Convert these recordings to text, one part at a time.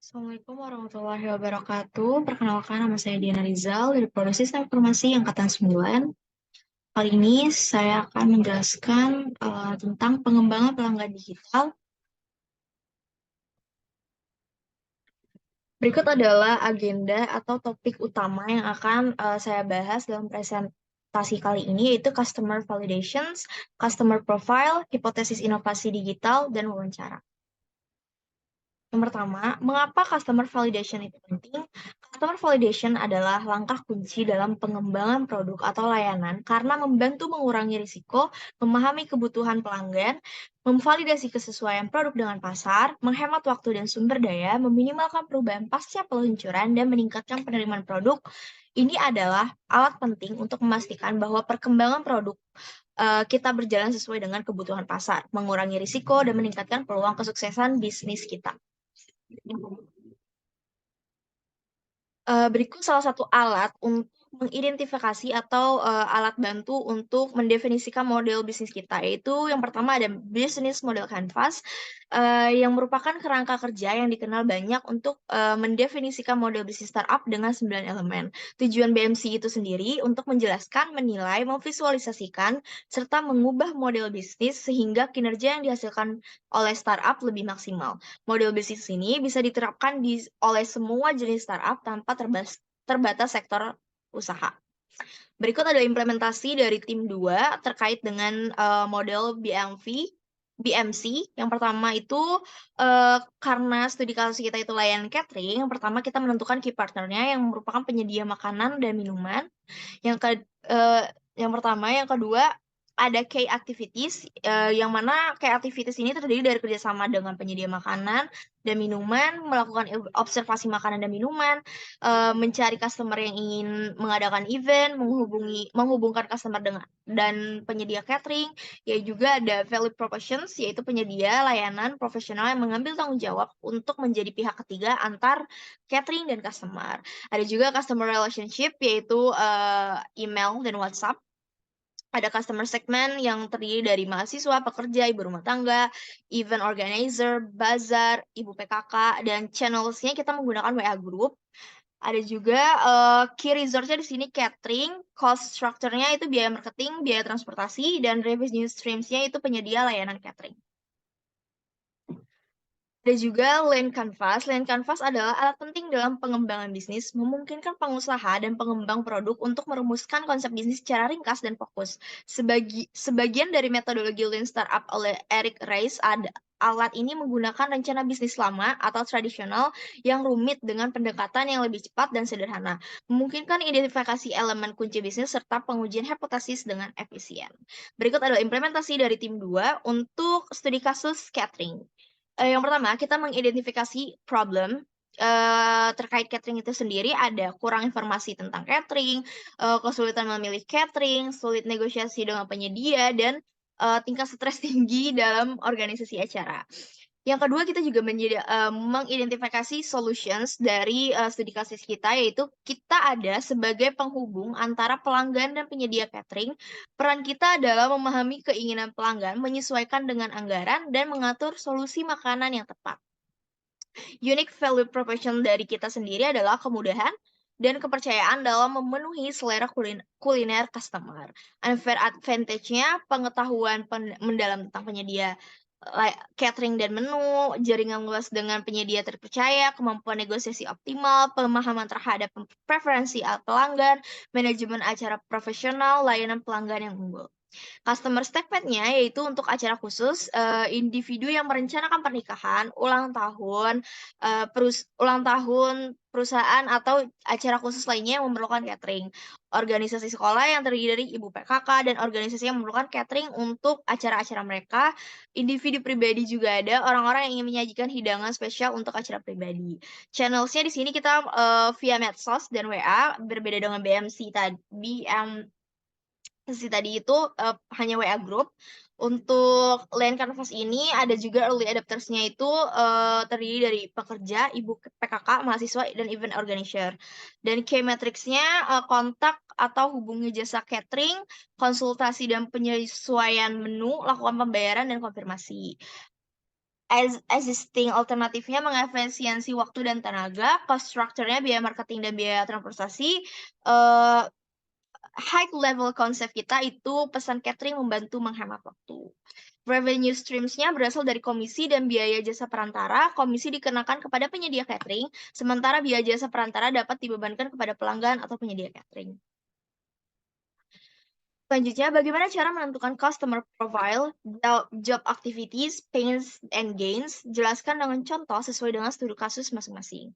Assalamualaikum warahmatullahi wabarakatuh. Perkenalkan, nama saya Diana Rizal dari Prodi Sistem Informasi Angkatan 9. Kali ini saya akan menjelaskan tentang pengembangan pelanggan digital. Berikut adalah agenda atau topik utama yang akan saya bahas dalam presentasi kali ini, yaitu Customer Validations, Customer Profile, Hipotesis Inovasi Digital, dan wawancara. Yang pertama, mengapa customer validation itu penting? Customer validation adalah langkah kunci dalam pengembangan produk atau layanan karena membantu mengurangi risiko, memahami kebutuhan pelanggan, memvalidasi kesesuaian produk dengan pasar, menghemat waktu dan sumber daya, meminimalkan perubahan pasca peluncuran, dan meningkatkan penerimaan produk. Ini adalah alat penting untuk memastikan bahwa perkembangan produk kita berjalan sesuai dengan kebutuhan pasar, mengurangi risiko, dan meningkatkan peluang kesuksesan bisnis kita. Berikut salah satu alat untuk mengidentifikasi atau alat bantu untuk mendefinisikan model bisnis kita, yaitu yang pertama ada Business Model Canvas, yang merupakan kerangka kerja yang dikenal banyak untuk mendefinisikan model bisnis startup dengan 9 elemen. Tujuan BMC itu sendiri untuk menjelaskan, menilai, memvisualisasikan, serta mengubah model bisnis sehingga kinerja yang dihasilkan oleh startup lebih maksimal. Model bisnis ini bisa diterapkan oleh semua jenis startup tanpa terbatas sektor usaha. Berikut ada implementasi dari tim 2 terkait dengan model BMC. Yang pertama itu karena studi kasus kita itu layanan catering, yang pertama kita menentukan key partnernya yang merupakan penyedia makanan dan minuman. Yang pertama, yang kedua ada key activities, yang mana key activities ini terdiri dari kerjasama dengan penyedia makanan dan minuman, melakukan observasi makanan dan minuman, mencari customer yang ingin mengadakan event, menghubungkan customer dan penyedia catering, ya juga ada value propositions, yaitu penyedia layanan profesional yang mengambil tanggung jawab untuk menjadi pihak ketiga antar catering dan customer. Ada juga customer relationship, yaitu email dan WhatsApp. Ada customer segment yang terdiri dari mahasiswa, pekerja, ibu rumah tangga, event organizer, bazar, ibu PKK, dan channels-nya kita menggunakan WA Group. Ada juga key resource-nya di sini catering, cost structure-nya itu biaya marketing, biaya transportasi, dan revenue streams-nya itu penyedia layanan catering. Ada juga Lean Canvas. Lean Canvas adalah alat penting dalam pengembangan bisnis, memungkinkan pengusaha dan pengembang produk untuk merumuskan konsep bisnis secara ringkas dan fokus. Sebagian dari metodologi Lean Startup oleh Eric Ries, alat ini menggunakan rencana bisnis lama atau tradisional yang rumit dengan pendekatan yang lebih cepat dan sederhana, memungkinkan identifikasi elemen kunci bisnis serta pengujian hipotesis dengan efisien. Berikut adalah implementasi dari tim 2 untuk studi kasus catering. Yang pertama, kita mengidentifikasi problem terkait catering itu sendiri. Ada kurang informasi tentang catering, kesulitan memilih catering, sulit negosiasi dengan penyedia, dan tingkat stres tinggi dalam organisasi acara. Yang kedua, kita juga mengidentifikasi solutions dari studi kasus kita, yaitu kita ada sebagai penghubung antara pelanggan dan penyedia catering. Peran kita adalah memahami keinginan pelanggan, menyesuaikan dengan anggaran, dan mengatur solusi makanan yang tepat. Unique value proposition dari kita sendiri adalah kemudahan dan kepercayaan dalam memenuhi selera kuliner customer. Unfair advantage-nya pengetahuan mendalam tentang penyedia catering dan menu, jaringan luas dengan penyedia terpercaya, kemampuan negosiasi optimal, pemahaman terhadap preferensi pelanggan, manajemen acara profesional, layanan pelanggan yang unggul. Customer segment-nya yaitu untuk acara khusus, individu yang merencanakan pernikahan, ulang tahun perusahaan atau acara khusus lainnya yang memerlukan catering. Organisasi sekolah yang terdiri dari ibu PKK dan organisasi yang memerlukan catering untuk acara-acara mereka. Individu pribadi juga ada, orang-orang yang ingin menyajikan hidangan spesial untuk acara pribadi. Channels-nya di sini kita, via medsos dan WA, berbeda dengan BMC tadi itu hanya WA group. Untuk Lean Canvas ini ada juga early adopters-nya itu terdiri dari pekerja, ibu PKK, mahasiswa, dan event organizer. Dan key metrics-nya kontak atau hubungi jasa catering, konsultasi dan penyesuaian menu, lakukan pembayaran dan konfirmasi. Existing alternatifnya mengefisiensi waktu dan tenaga, cost structure-nya biaya marketing dan biaya transportasi, high level konsep kita itu pesan catering membantu menghemat waktu. Revenue streams-nya berasal dari komisi dan biaya jasa perantara. Komisi dikenakan kepada penyedia catering, sementara biaya jasa perantara dapat dibebankan kepada pelanggan atau penyedia catering. Selanjutnya, bagaimana cara menentukan customer profile, job activities, pains, and gains? Jelaskan dengan contoh sesuai dengan studi kasus masing-masing.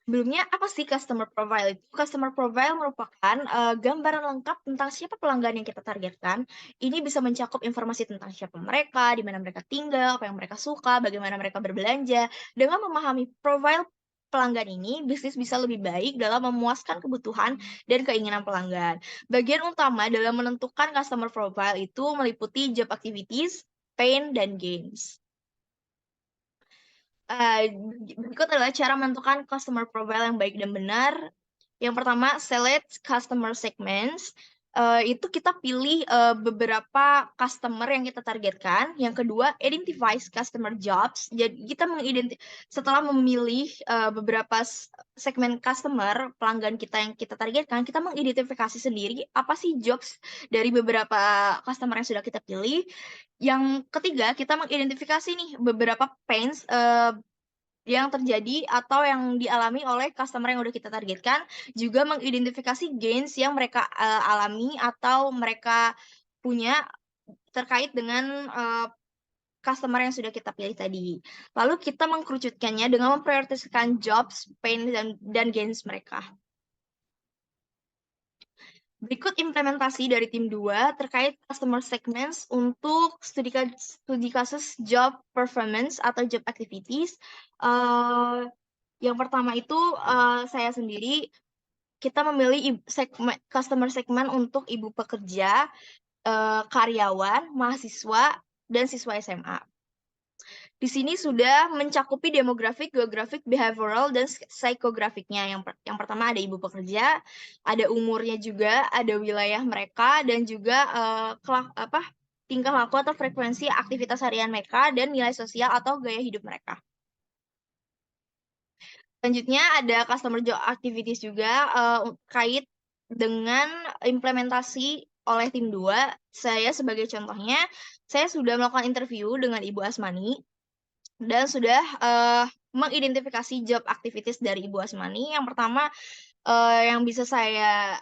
Sebelumnya, apa sih customer profile itu? Customer profile merupakan gambaran lengkap tentang siapa pelanggan yang kita targetkan. Ini bisa mencakup informasi tentang siapa mereka, di mana mereka tinggal, apa yang mereka suka, bagaimana mereka berbelanja. Dengan memahami profile pelanggan ini, bisnis bisa lebih baik dalam memuaskan kebutuhan dan keinginan pelanggan. Bagian utama dalam menentukan customer profile itu meliputi job activities, pain, dan gains. Berikut adalah cara menentukan customer profile yang baik dan benar. Yang pertama, select customer segments. Itu kita pilih beberapa customer yang kita targetkan. Yang kedua, identify customer jobs. Jadi kita setelah memilih beberapa segmen customer pelanggan kita yang kita targetkan, kita mengidentifikasi sendiri apa sih jobs dari beberapa customer yang sudah kita pilih. Yang ketiga, kita mengidentifikasi nih beberapa pains yang terjadi atau yang dialami oleh customer yang udah kita targetkan, juga mengidentifikasi gains yang mereka alami atau mereka punya terkait dengan customer yang sudah kita pilih tadi. Lalu kita mengkerucutkannya dengan memprioritaskan jobs, pain, dan gains mereka. Berikut implementasi dari tim 2 terkait customer segments untuk studi kasus job performance atau job activities. Yang pertama itu saya sendiri, kita memilih customer segment untuk ibu pekerja, karyawan, mahasiswa, dan siswa SMA. Di sini sudah mencakupi demografik, geografik, behavioral, dan psikografiknya. Yang pertama ada ibu pekerja, ada umurnya juga, ada wilayah mereka, dan juga tingkah laku atau frekuensi aktivitas harian mereka, dan nilai sosial atau gaya hidup mereka. Selanjutnya ada customer job activities juga terkait dengan implementasi oleh tim 2. Saya sebagai contohnya, saya sudah melakukan interview dengan Ibu Asmani dan sudah mengidentifikasi job activities dari Ibu Asmani. Yang pertama yang bisa saya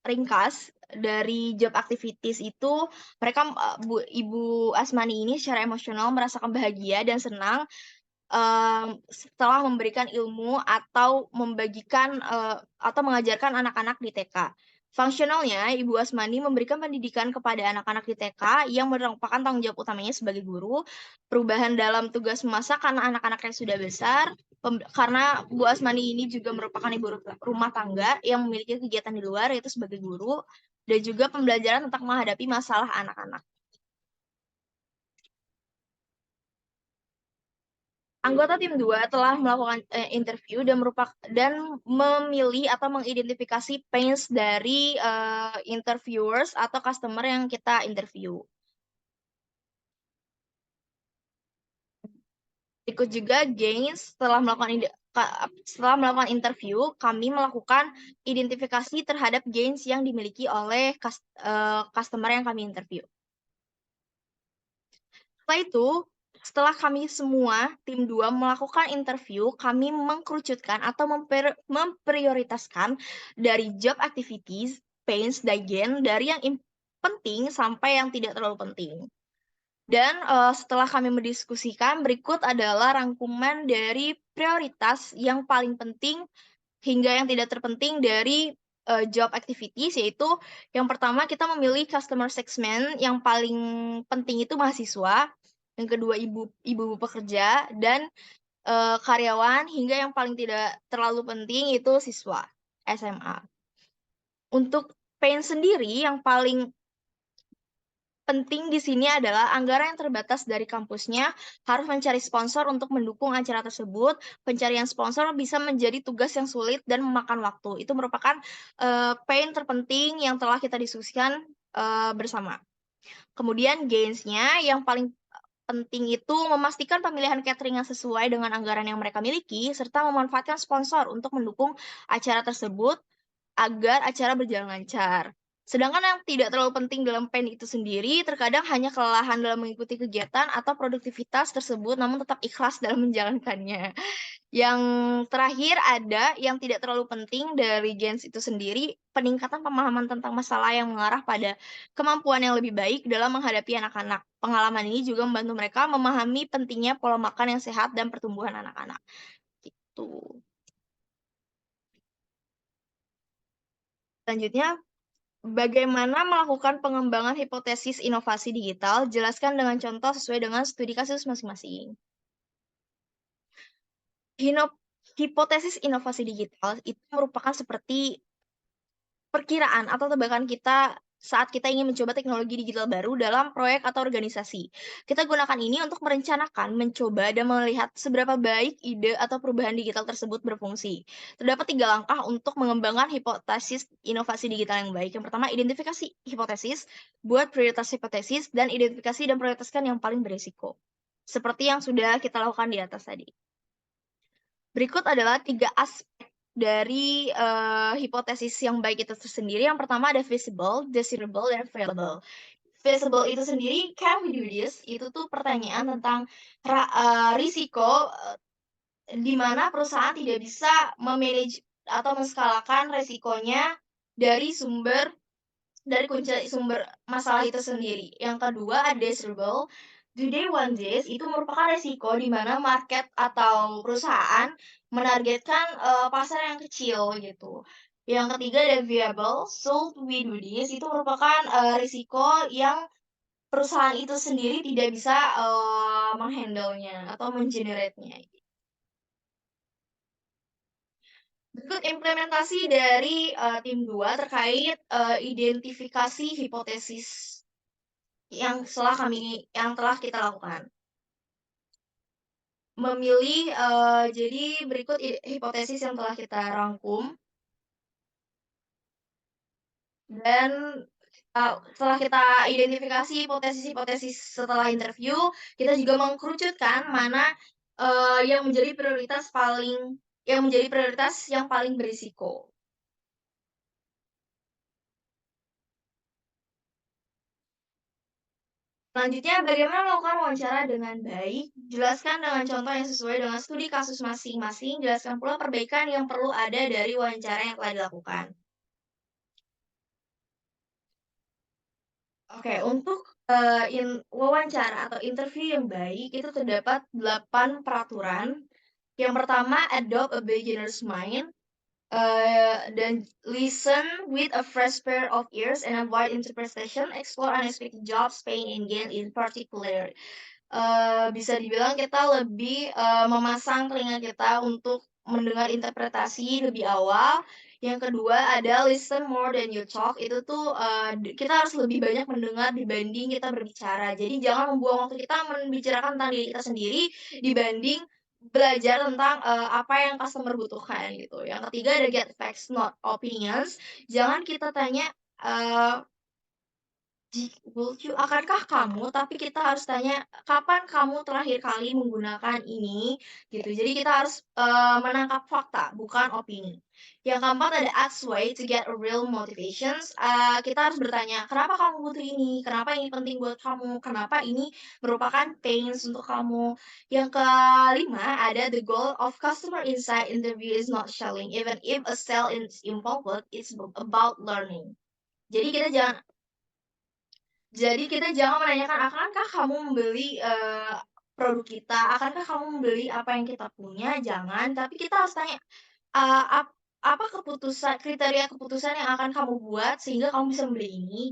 ringkas dari job activities itu, mereka Ibu Asmani ini secara emosional merasakan bahagia dan senang setelah memberikan ilmu atau membagikan atau mengajarkan anak-anak di TK. Fungsionalnya, Ibu Asmani memberikan pendidikan kepada anak-anak di TK yang merupakan tanggung jawab utamanya sebagai guru, perubahan dalam tugas memasak karena anak-anaknya sudah besar, karena Bu Asmani ini juga merupakan ibu rumah tangga yang memiliki kegiatan di luar, yaitu sebagai guru, dan juga pembelajaran tentang menghadapi masalah anak-anak. Anggota tim 2 telah melakukan interview dan memilih atau mengidentifikasi pains dari interviewers atau customer yang kita interview. Berikut juga gains. Setelah melakukan interview, kami melakukan identifikasi terhadap gains yang dimiliki oleh customer yang kami interview. Setelah itu, setelah kami semua, tim 2 melakukan interview, kami mengkerucutkan atau memprioritaskan dari job activities, pains, dan gain, dari yang penting sampai yang tidak terlalu penting. Dan setelah kami mendiskusikan, berikut adalah rangkuman dari prioritas yang paling penting hingga yang tidak terpenting dari job activities, yaitu yang pertama kita memilih customer segment, yang paling penting itu mahasiswa, yang kedua ibu pekerja, dan karyawan, hingga yang paling tidak terlalu penting itu siswa SMA. Untuk pain sendiri, yang paling penting di sini adalah anggaran yang terbatas dari kampusnya, harus mencari sponsor untuk mendukung acara tersebut. Pencarian sponsor bisa menjadi tugas yang sulit dan memakan waktu. Itu merupakan pain terpenting yang telah kita diskusikan bersama. Kemudian gains-nya yang paling penting itu memastikan pemilihan catering yang sesuai dengan anggaran yang mereka miliki, serta memanfaatkan sponsor untuk mendukung acara tersebut agar acara berjalan lancar. Sedangkan yang tidak terlalu penting dalam PEN itu sendiri, terkadang hanya kelelahan dalam mengikuti kegiatan atau produktivitas tersebut, namun tetap ikhlas dalam menjalankannya. Yang terakhir ada yang tidak terlalu penting dari Gens itu sendiri, peningkatan pemahaman tentang masalah yang mengarah pada kemampuan yang lebih baik dalam menghadapi anak-anak. Pengalaman ini juga membantu mereka memahami pentingnya pola makan yang sehat dan pertumbuhan anak-anak, gitu. Selanjutnya, bagaimana melakukan pengembangan hipotesis inovasi digital? Jelaskan dengan contoh sesuai dengan studi kasus masing-masing. Hipotesis inovasi digital itu merupakan seperti perkiraan atau tebakan kita saat kita ingin mencoba teknologi digital baru dalam proyek atau organisasi. Kita gunakan ini untuk merencanakan, mencoba, dan melihat seberapa baik ide atau perubahan digital tersebut berfungsi. Terdapat 3 langkah untuk mengembangkan hipotesis inovasi digital yang baik. Yang pertama, identifikasi hipotesis, buat prioritas hipotesis, dan identifikasi dan prioritaskan yang paling berisiko. Seperti yang sudah kita lakukan di atas tadi. Berikut adalah 3 aspek dari, hipotesis yang baik itu tersendiri. Yang pertama ada visible, desirable, dan available. Visible itu sendiri, "Can we do this?" Itu tuh pertanyaan tentang risiko, di mana perusahaan tidak bisa me-manage atau menskalakan resikonya dari kunci sumber masalah itu sendiri. Yang kedua ada desirable, do they want this? Itu merupakan resiko di mana market atau perusahaan menargetkan, pasar yang kecil gitu. Yang ketiga ada viable, should we do this? Itu merupakan, risiko yang perusahaan itu sendiri tidak bisa, meng-handle-nya atau men-generate-nya. Berikut implementasi dari, tim 2 terkait, identifikasi hipotesis yang telah kita lakukan. Jadi berikut hipotesis yang telah kita rangkum dan, setelah kita identifikasi hipotesis-hipotesis setelah interview, kita juga mengkerucutkan mana, yang menjadi prioritas yang paling berisiko. Selanjutnya, bagaimana melakukan wawancara dengan baik? Jelaskan dengan contoh yang sesuai dengan studi kasus masing-masing. Jelaskan pula perbaikan yang perlu ada dari wawancara yang telah dilakukan. Oke, untuk, wawancara atau interview yang baik itu terdapat 8 peraturan. Yang pertama, adopt a beginner's mind, dan listen with a fresh pair of ears and avoid interpretation, explore unexpected jobs, pain and gain in particular. Bisa dibilang kita lebih, memasang telinga kita untuk mendengar interpretasi lebih awal. Yang kedua ada listen more than you talk, itu tuh, kita harus lebih banyak mendengar dibanding kita berbicara. Jadi jangan membuang waktu kita membicarakan tentang diri kita sendiri, dibanding belajar tentang, apa yang customer butuhkan gitu. Yang ketiga ada get facts not opinions, jangan kita tanya, eee would you akankah kamu, tapi kita harus tanya, "Kapan kamu terakhir kali menggunakan ini?" Gitu. Jadi kita harus, menangkap fakta, bukan opini. Yang keempat ada ask why to get a real motivations, kita harus bertanya, "Kenapa kamu butuh ini? Kenapa ini penting buat kamu? Kenapa ini merupakan pains untuk kamu?" Yang kelima ada the goal of customer insight interview is not selling, even if a sale is involved, it's about learning. Jadi kita jangan Jadi kita jangan menanyakan, "Akankah kamu membeli, produk kita? Akankah kamu membeli apa yang kita punya?" Jangan, tapi kita harus tanya, eee, ap apa kriteria keputusan yang akan kamu buat sehingga kamu bisa membeli ini?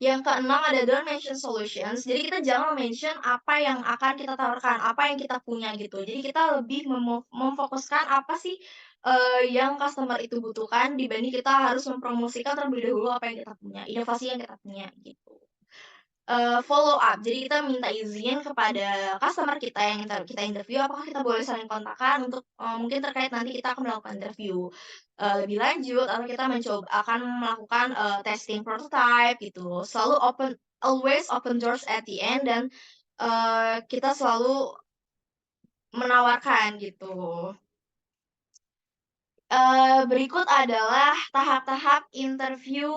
Yang keenam ada don't mention solutions. Jadi kita jangan mention apa yang akan kita tawarkan, apa yang kita punya gitu. Jadi kita lebih memfokuskan apa sih, yang customer itu butuhkan dibanding kita harus mempromosikan terlebih dahulu apa yang kita punya, inovasi yang kita punya gitu. Follow up. Jadi kita minta izin kepada customer kita yang kita interview, apakah kita boleh saling kontakkan untuk, mungkin terkait nanti kita akan melakukan interview, lebih lanjut atau kita akan melakukan, testing prototype gitu. Always open doors at the end dan, kita selalu menawarkan gitu. Berikut adalah tahap-tahap interview,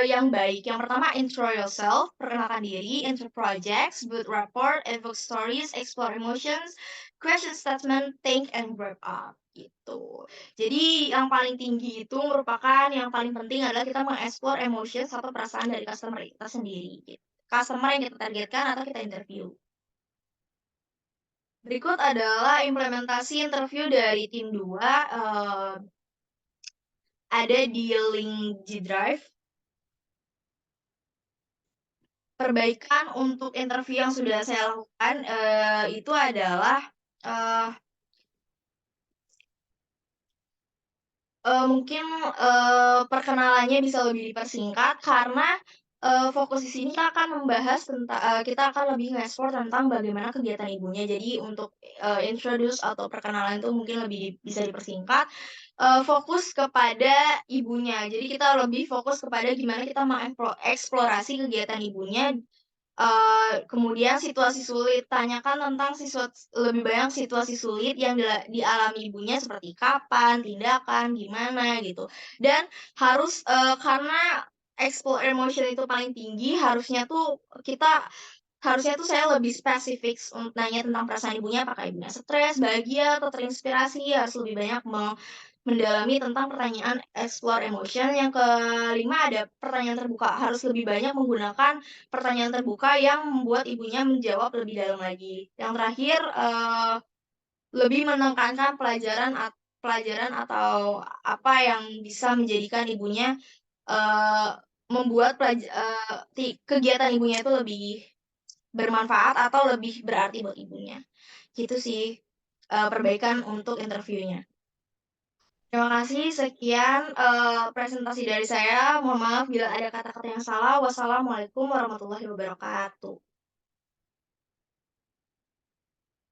yang baik. Yang pertama, intro yourself, perkenalkan diri, intro projects, build rapport, evoke stories, explore emotions, question statement, think and wrap up, gitu. Jadi yang paling tinggi itu merupakan yang paling penting adalah kita mengeksplor emotions atau perasaan dari customer kita sendiri, customer yang kita targetkan atau kita interview. Berikut adalah implementasi interview dari tim 2. Ada di link G Drive. Perbaikan untuk interview yang sudah saya lakukan, itu adalah, eee mungkin, perkenalannya bisa lebih dipersingkat karena, fokus di sini kita akan membahas kita akan lebih nge-explore tentang bagaimana kegiatan ibunya. Jadi untuk, introduce atau perkenalan itu mungkin lebih bisa dipersingkat, fokus kepada ibunya. Jadi kita lebih fokus kepada gimana kita eksplorasi kegiatan ibunya. Kemudian situasi sulit, tanyakan tentang lebih banyak situasi sulit yang dialami ibunya seperti kapan, tindakan, gimana gitu. Dan harus, karena explore emotion itu paling tinggi, harusnya tuh saya lebih spesifik untuk nanya tentang perasaan ibunya, apakah ibunya stres, bahagia, atau terinspirasi, harus lebih banyak mendalami tentang pertanyaan explore emotion. Yang kelima ada pertanyaan terbuka, harus lebih banyak menggunakan pertanyaan terbuka yang membuat ibunya menjawab lebih dalam lagi. Yang terakhir, lebih menekankan pelajaran atau apa yang bisa menjadikan ibunya, eee, membuat kegiatan ibunya itu lebih bermanfaat atau lebih berarti buat ibunya. Gitu sih, perbaikan untuk interviewnya. Terima kasih, sekian, presentasi dari saya. Mohon maaf bila ada kata-kata yang salah. Wassalamualaikum warahmatullahi wabarakatuh.